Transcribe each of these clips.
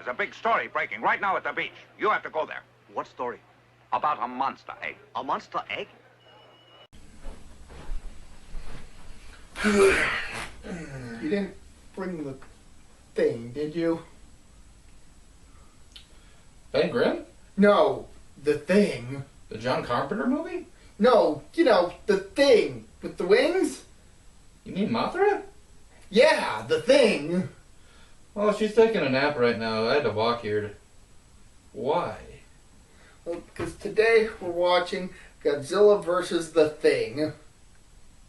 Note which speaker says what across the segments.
Speaker 1: There's a big story breaking right now at the beach. You have to go there.
Speaker 2: What story?
Speaker 1: About a monster egg.
Speaker 2: A monster egg?
Speaker 3: You didn't bring the thing, did you?
Speaker 4: Ben Grimm?
Speaker 3: No, the thing.
Speaker 4: The John Carpenter movie?
Speaker 3: No, you know, the thing with the wings?
Speaker 4: You mean Mothra?
Speaker 3: Yeah, the thing.
Speaker 4: Well, she's taking a nap right now. I had to walk here. Why?
Speaker 3: Well, because today we're watching Godzilla versus the Thing.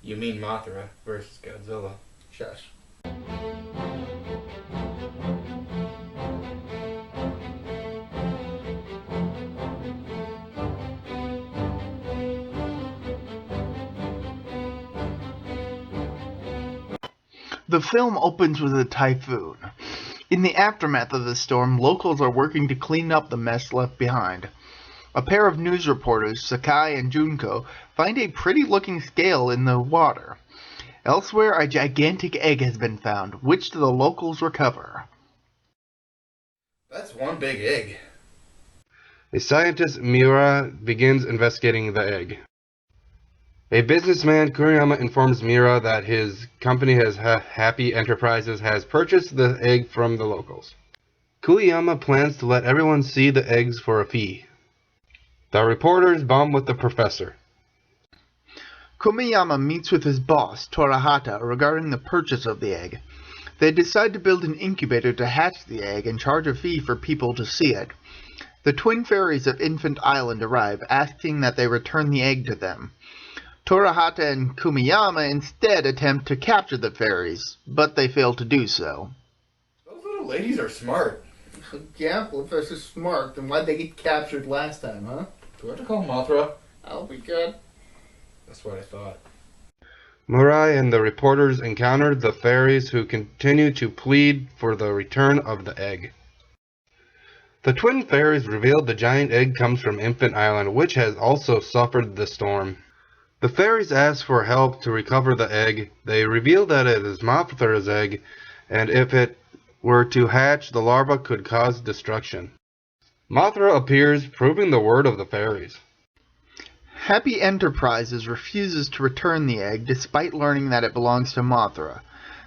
Speaker 4: You mean Mothra versus Godzilla.
Speaker 3: Shush. The film opens with a typhoon. In the aftermath of the storm, locals are working to clean up the mess left behind. A pair of news reporters, Sakai and Junko, find a pretty-looking scale in the water. Elsewhere, a gigantic egg has been found, which the locals recover.
Speaker 4: That's one big egg.
Speaker 5: A scientist, Miura, begins investigating the egg. A businessman, Kuriyama, informs Miura that his company, Happy Enterprises, has purchased the egg from the locals. Kuriyama plans to let everyone see the eggs for a fee. The reporters bond with the professor.
Speaker 3: Kumiyama meets with his boss, Torahata, regarding the purchase of the egg. They decide to build an incubator to hatch the egg and charge a fee for people to see it. The twin fairies of Infant Island arrive, asking that they return the egg to them. Torahata and Kumiyama instead attempt to capture the fairies, but they fail to do so.
Speaker 4: Those little ladies are smart.
Speaker 3: Yeah, well, if they're so smart, then why'd they get captured last time, huh?
Speaker 4: Do I have to call Mothra?
Speaker 3: That'll be good.
Speaker 4: That's what I thought.
Speaker 5: Murai and the reporters encounter the fairies, who continue to plead for the return of the egg. The twin fairies reveal the giant egg comes from Infant Island, which has also suffered the storm. The fairies ask for help to recover the egg. They reveal that it is Mothra's egg, and if it were to hatch, the larva could cause destruction. Mothra appears, proving the word of the fairies.
Speaker 3: Happy Enterprises refuses to return the egg, despite learning that it belongs to Mothra.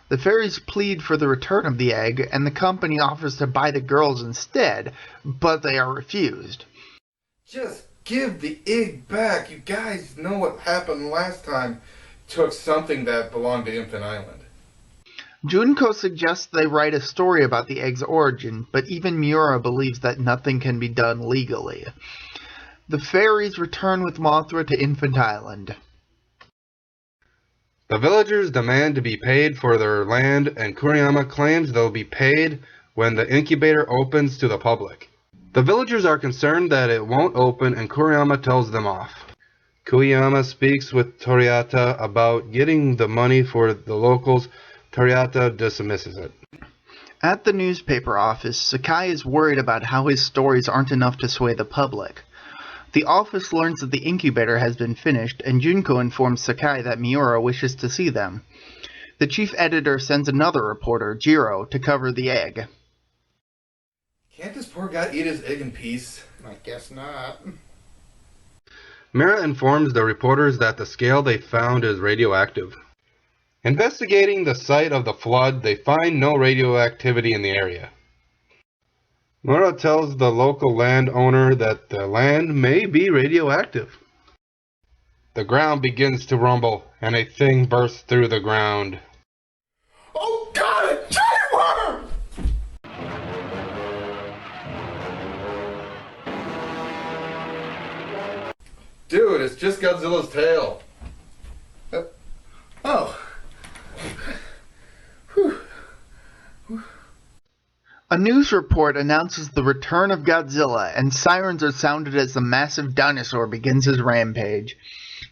Speaker 3: The fairies plead for the return of the egg, and the company offers to buy the girls instead, but they are refused.
Speaker 4: Just give the egg back. You guys know what happened last time. Took something that belonged to Infant Island.
Speaker 3: Junko suggests they write a story about the egg's origin, but even Miura believes that nothing can be done legally. The fairies return with Mothra to Infant Island.
Speaker 5: The villagers demand to be paid for their land, and Kuriyama claims they'll be paid when the incubator opens to the public. The villagers are concerned that it won't open, and Kuriyama tells them off. Kuriyama speaks with Torihata about getting the money for the locals. Torihata dismisses it.
Speaker 3: At the newspaper office, Sakai is worried about how his stories aren't enough to sway the public. The office learns that the incubator has been finished, and Junko informs Sakai that Miura wishes to see them. The chief editor sends another reporter, Jiro, to cover the egg.
Speaker 4: Can't this poor guy eat his egg in peace?
Speaker 3: I guess not.
Speaker 5: Mira informs the reporters that the scale they found is radioactive. Investigating the site of the flood, they find no radioactivity in the area. Mura tells the local landowner that the land may be radioactive. The ground begins to rumble, and a thing bursts through the ground.
Speaker 4: Oh God, a giant worm! Dude, it's just Godzilla's tail.
Speaker 3: Oh. A news report announces the return of Godzilla, and sirens are sounded as the massive dinosaur begins his rampage.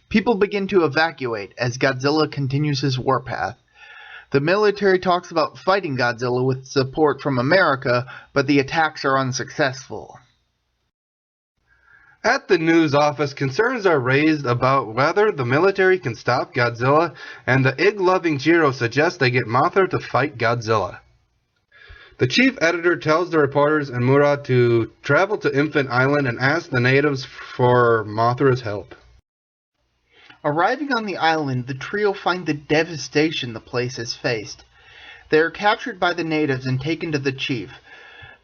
Speaker 3: People begin to evacuate as Godzilla continues his warpath. The military talks about fighting Godzilla with support from America, but the attacks are unsuccessful.
Speaker 5: At the news office, concerns are raised about whether the military can stop Godzilla, and the egg-loving Jiro suggests they get Mothra to fight Godzilla. The chief editor tells the reporters and Mothra to travel to Infant Island and ask the natives for Mothra's help.
Speaker 3: Arriving on the island, the trio find the devastation the place has faced. They are captured by the natives and taken to the chief.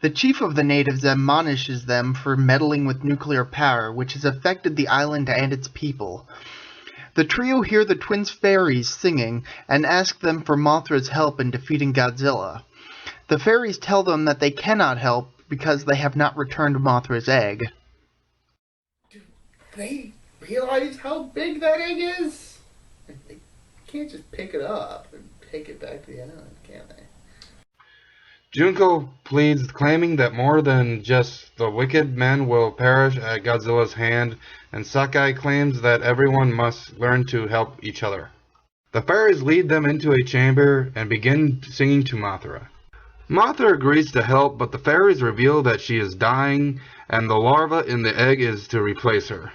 Speaker 3: The chief of the natives admonishes them for meddling with nuclear power, which has affected the island and its people. The trio hear the twin fairies singing and ask them for Mothra's help in defeating Godzilla. The fairies tell them that they cannot help because they have not returned Mothra's egg.
Speaker 4: Do they realize how big that egg is? They can't just pick it up and take it back to the island, can they?
Speaker 5: Junko pleads, claiming that more than just the wicked men will perish at Godzilla's hand, and Sakai claims that everyone must learn to help each other. The fairies lead them into a chamber and begin singing to Mothra. Mothra agrees to help, but the fairies reveal that she is dying, and the larva in the egg is to replace her.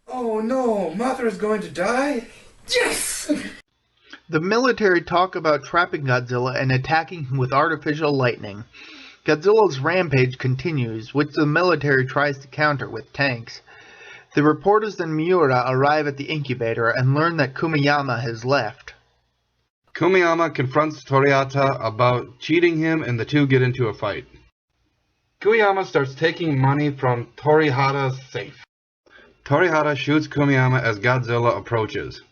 Speaker 4: Oh no, Mothra's going to die? Yes!
Speaker 3: The military talk about trapping Godzilla and attacking him with artificial lightning. Godzilla's rampage continues, which the military tries to counter with tanks. The reporters and Miura arrive at the incubator and learn that Kumiyama has left.
Speaker 5: Kumiyama confronts Torihata about cheating him, and the two get into a fight. Kumiyama starts taking money from Torihata's safe. Torihata shoots Kumiyama as Godzilla approaches.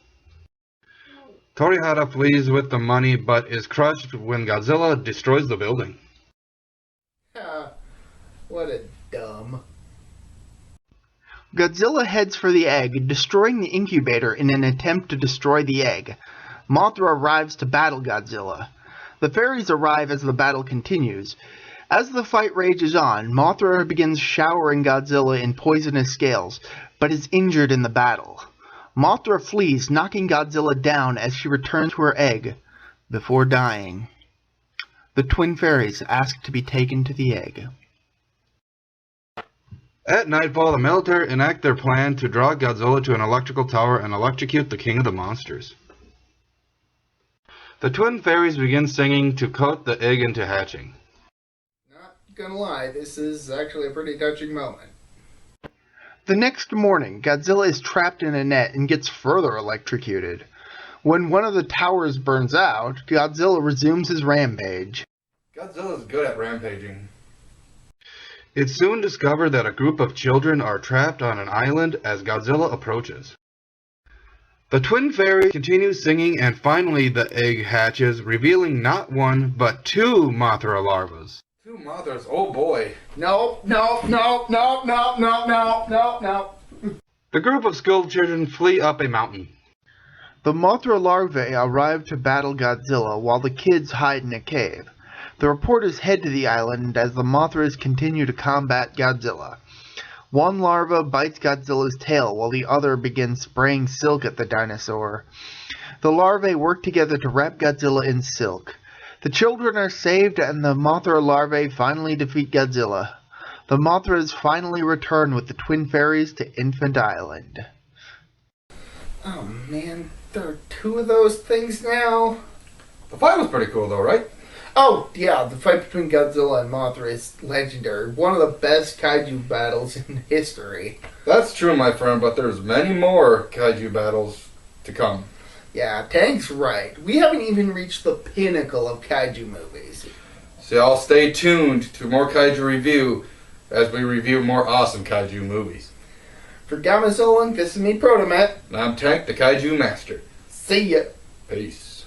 Speaker 5: Torihata flees with the money, but is crushed when Godzilla destroys the building.
Speaker 4: What a dumb.
Speaker 3: Godzilla heads for the egg, destroying the incubator in an attempt to destroy the egg. Mothra arrives to battle Godzilla. The fairies arrive as the battle continues. As the fight rages on, Mothra begins showering Godzilla in poisonous scales, but is injured in the battle. Mothra flees, knocking Godzilla down as she returns to her egg, before dying. The twin fairies ask to be taken to the egg.
Speaker 5: At nightfall, the military enact their plan to draw Godzilla to an electrical tower and electrocute the king of the monsters. The twin fairies begin singing to coax the egg into hatching.
Speaker 4: Not gonna lie, this is actually a pretty touching moment.
Speaker 3: The next morning, Godzilla is trapped in a net and gets further electrocuted. When one of the towers burns out, Godzilla resumes his rampage.
Speaker 4: Godzilla's good at rampaging.
Speaker 5: It's soon discovered that a group of children are trapped on an island as Godzilla approaches. The twin fairies continue singing, and finally the egg hatches, revealing not one, but two Mothra larvas.
Speaker 4: Two Mothras, oh boy. No.
Speaker 5: The group of school children flee up a mountain.
Speaker 3: The Mothra larvae arrive to battle Godzilla while the kids hide in a cave. The reporters head to the island as the Mothras continue to combat Godzilla. One larva bites Godzilla's tail while the other begins spraying silk at the dinosaur. The larvae work together to wrap Godzilla in silk. The children are saved and the Mothra larvae finally defeat Godzilla. The Mothras finally return with the twin fairies to Infant Island.
Speaker 4: Oh man, there are two of those things now? The fight was pretty cool though, right? Oh yeah, the fight between Godzilla and Mothra is legendary. One of the best kaiju battles in history. That's true, my friend, but there's many more kaiju battles to come. Yeah, Tank's right. We haven't even reached the pinnacle of kaiju movies. So y'all stay tuned to more kaiju review as we review more awesome kaiju movies. For Gamezillong, this is me, Protomet. And I'm Tank, the kaiju master. See ya. Peace.